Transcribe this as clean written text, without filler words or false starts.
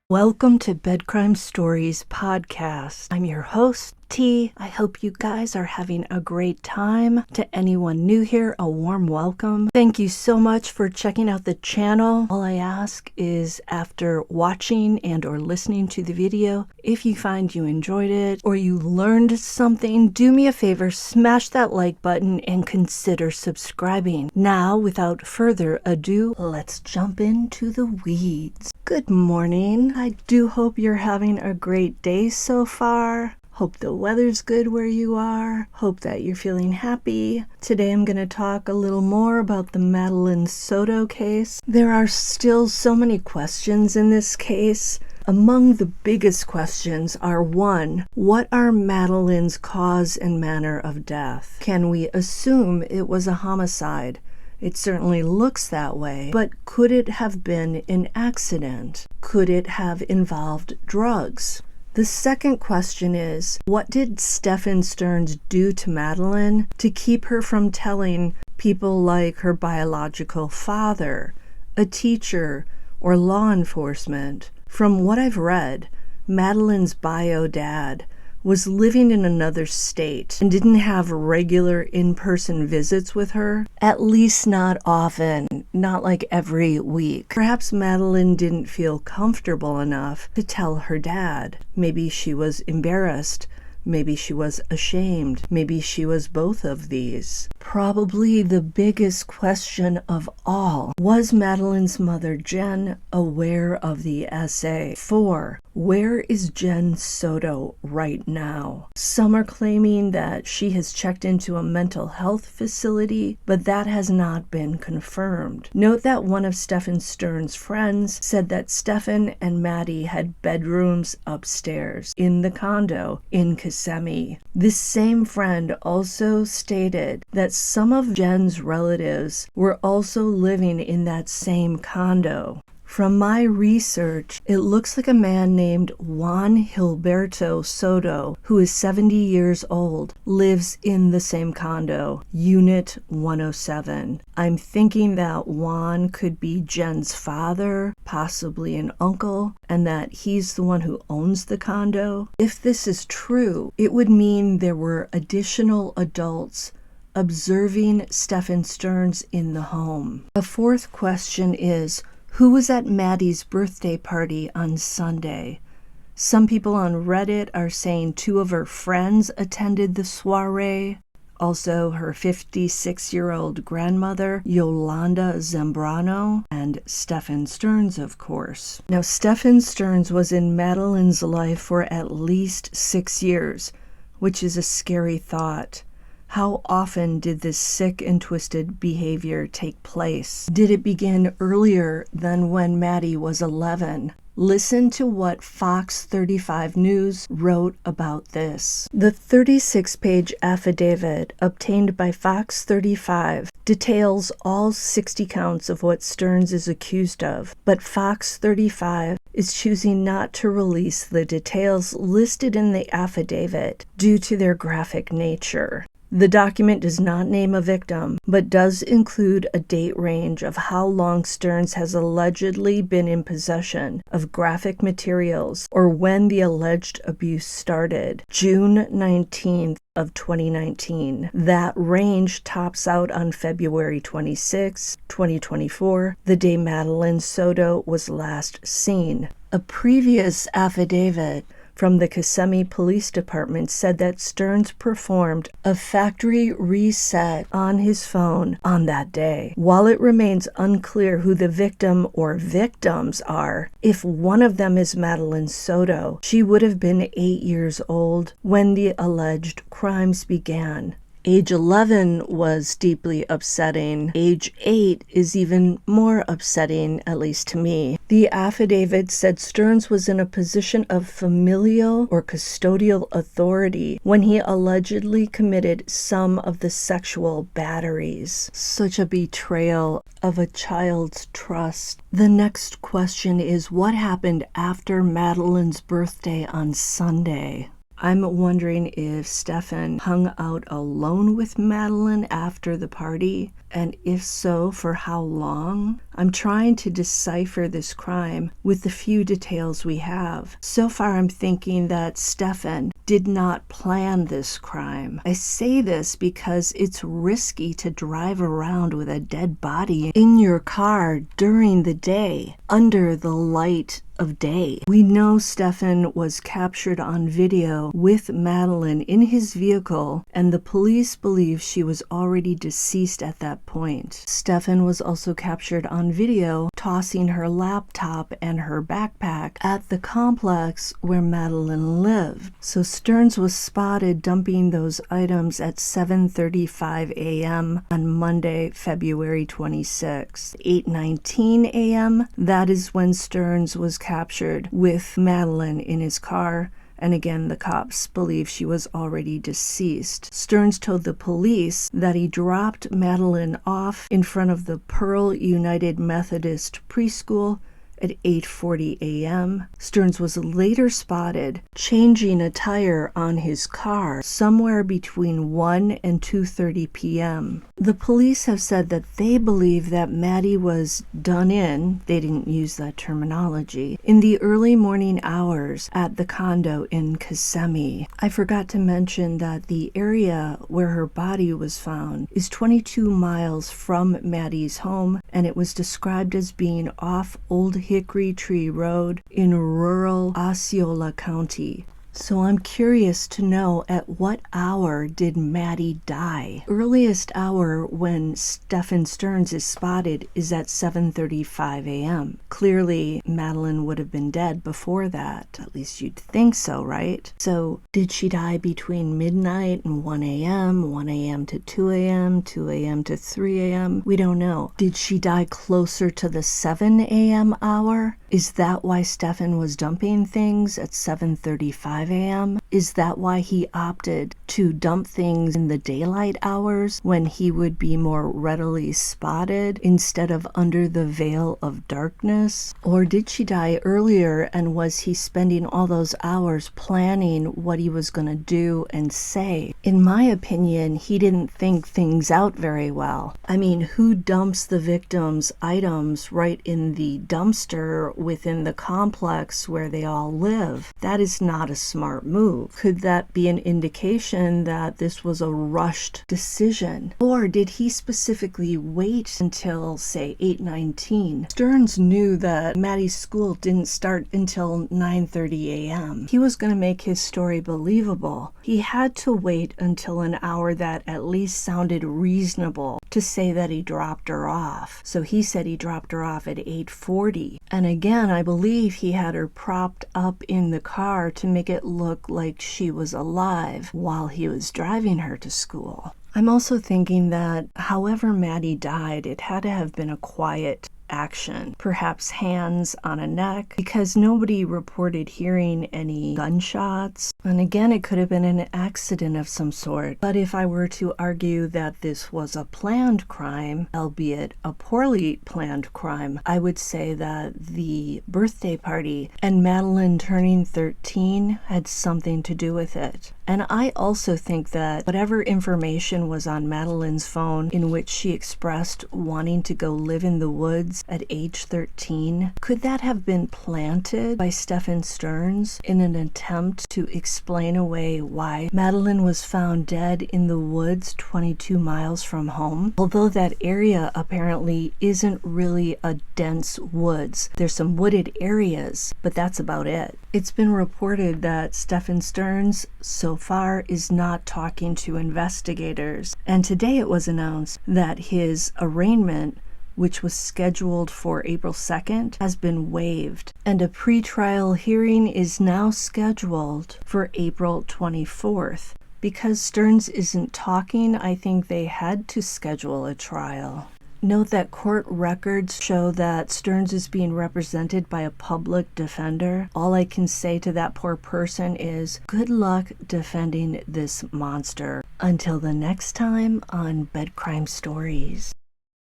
Welcome to Bed Crime Stories podcast. I'm your host, T. I hope you guys are having a great time. To anyone new here, a warm welcome. Thank you so much for checking out the channel. All I ask is after watching and or listening to the video, if you find you enjoyed it or you learned something, do me a favor, smash that like button and consider subscribing. Now, without further ado, let's jump into the weeds. Good morning. I do hope you're having a great day so far. Hope the weather's good where you are. Hope that you're feeling happy. Today I'm going to talk a little more about the Madeline Soto case. There are still so many questions in this case. Among the biggest questions are: 1. What are Madeline's cause and manner of death? Can we assume it was a homicide? It certainly looks that way, but could it have been an accident? Could it have involved drugs? The second question is, what did Stephan Sterns do to Madeline to keep her from telling people like her biological father, a teacher, or law enforcement? From what I've read, Madeline's bio dad was living in another state and didn't have regular in-person visits with her, at least not often, not like every week. Perhaps Madeline didn't feel comfortable enough to tell her dad. Maybe she was embarrassed. Maybe she was ashamed. Maybe she was both of these. Probably the biggest question of all: was Madeline's mother, Jen, aware of the essay? 4. Where is Jen Soto right now? Some are claiming that she has checked into a mental health facility, but that has not been confirmed. Note that one of Stephan Sterns' friends said that Stephan and Maddie had bedrooms upstairs in the condo in Kissimmee. This same friend also stated that some of Jen's relatives were also living in that same condo. From my research, it looks like a man named Juan Gilberto Soto, who is 70 years old, lives in the same condo, Unit 107. I'm thinking that Juan could be Jen's father, possibly an uncle, and that he's the one who owns the condo. If this is true, it would mean there were additional adults observing Stephan Sterns in the home. A fourth question is, who was at Maddie's birthday party on Sunday? Some people on Reddit are saying 2 of her friends attended the soiree. Also, her 56-year-old grandmother, Yolanda Zambrano, and Stephan Sterns, of course. Now, Stephan Sterns was in Madeline's life for at least 6 years, which is a scary thought. How often did this sick and twisted behavior take place? Did it begin earlier than when Maddie was 11? Listen to what Fox 35 News wrote about this. The 36-page affidavit obtained by Fox 35 details all 60 counts of what Sterns is accused of, but Fox 35 is choosing not to release the details listed in the affidavit due to their graphic nature. The document does not name a victim, but does include a date range of how long Sterns has allegedly been in possession of graphic materials or when the alleged abuse started, June 19th of 2019. That range tops out on February 26, 2024, the day Madeline Soto was last seen. A previous affidavit from the Kissimmee Police Department said that Sterns performed a factory reset on his phone on that day. While it remains unclear who the victim or victims are, if one of them is Madeline Soto, she would have been 8 years old when the alleged crimes began. Age 11 was deeply upsetting. Age 8 is even more upsetting, at least to me. The affidavit said Sterns was in a position of familial or custodial authority when he allegedly committed some of the sexual batteries. Such a betrayal of a child's trust. The next question is, what happened after Madeline's birthday on Sunday? I'm wondering if Stephan hung out alone with Madeline after the party, and if so, for how long? I'm trying to decipher this crime with the few details we have. So far, I'm thinking that Stephan did not plan this crime. I say this because it's risky to drive around with a dead body in your car during the day, under the light of day. We know Stephan was captured on video with Madeline in his vehicle, and the police believe she was already deceased at that point. Stephan was also captured on video tossing her laptop and her backpack at the complex where Madeline lived. So Sterns was spotted dumping those items at 7:35 a.m. on Monday, February 26. 8:19 a.m., that is when Sterns was captured with Madeline in his car, and again the cops believe she was already deceased. Sterns told the police that he dropped Madeline off in front of the Pearl United Methodist Preschool at 8:40 a.m. Sterns was later spotted changing a tire on his car somewhere between 1 and 2:30 p.m. The police have said that they believe that Maddie was done in, they didn't use that terminology, in the early morning hours at the condo in Kissimmee. I forgot to mention that the area where her body was found is 22 miles from Maddie's home, and it was described as being off Old Hickory Tree Road in rural Osceola County. So I'm curious to know, at what hour did Maddie die? Earliest hour when Stephan Sterns is spotted is at 7:35 a.m. Clearly, Madeline would have been dead before that. At least you'd think so, right? So did she die between midnight and 1 a.m., 1 a.m. to 2 a.m., 2 a.m. to 3 a.m.? We don't know. Did she die closer to the 7 a.m. hour? Is that why Stephan was dumping things at 7:35 a.m.? Is that why he opted to dump things in the daylight hours when he would be more readily spotted instead of under the veil of darkness? Or did she die earlier, and was he spending all those hours planning what he was going to do and say? In my opinion, he didn't think things out very well. I mean, who dumps the victim's items right in the dumpster within the complex where they all live? That is not a smart move. Could that be an indication that this was a rushed decision? Or did he specifically wait until, say, 8:19? Sterns knew that Maddie's school didn't start until 9:30 a.m. He was going to make his story believable. He had to wait until an hour that at least sounded reasonable to say that he dropped her off. So he said he dropped her off at 8:40. And again, I believe he had her propped up in the car to make it look like she was alive while he was driving her to school. I'm also thinking that however Maddie died, it had to have been a quiet action, perhaps hands on a neck, because nobody reported hearing any gunshots. And again, it could have been an accident of some sort. But if I were to argue that this was a planned crime, albeit a poorly planned crime, I would say that the birthday party and Madeline turning 13 had something to do with it. And I also think that whatever information was on Madeline's phone in which she expressed wanting to go live in the woods at age 13, could that have been planted by Stephan Sterns in an attempt to explain away why Madeline was found dead in the woods 22 miles from home? Although that area apparently isn't really a dense woods. There's some wooded areas, but that's about it. It's been reported that Stephan Sterns so far is not talking to investigators, and today it was announced that his arraignment, which was scheduled for April 2nd, has been waived, and a pretrial hearing is now scheduled for April 24th. Because Sterns isn't talking, I think they had to schedule a trial. Note that court records show that Sterns is being represented by a public defender. All I can say to that poor person is, good luck defending this monster. Until the next time on Bed Crime Stories.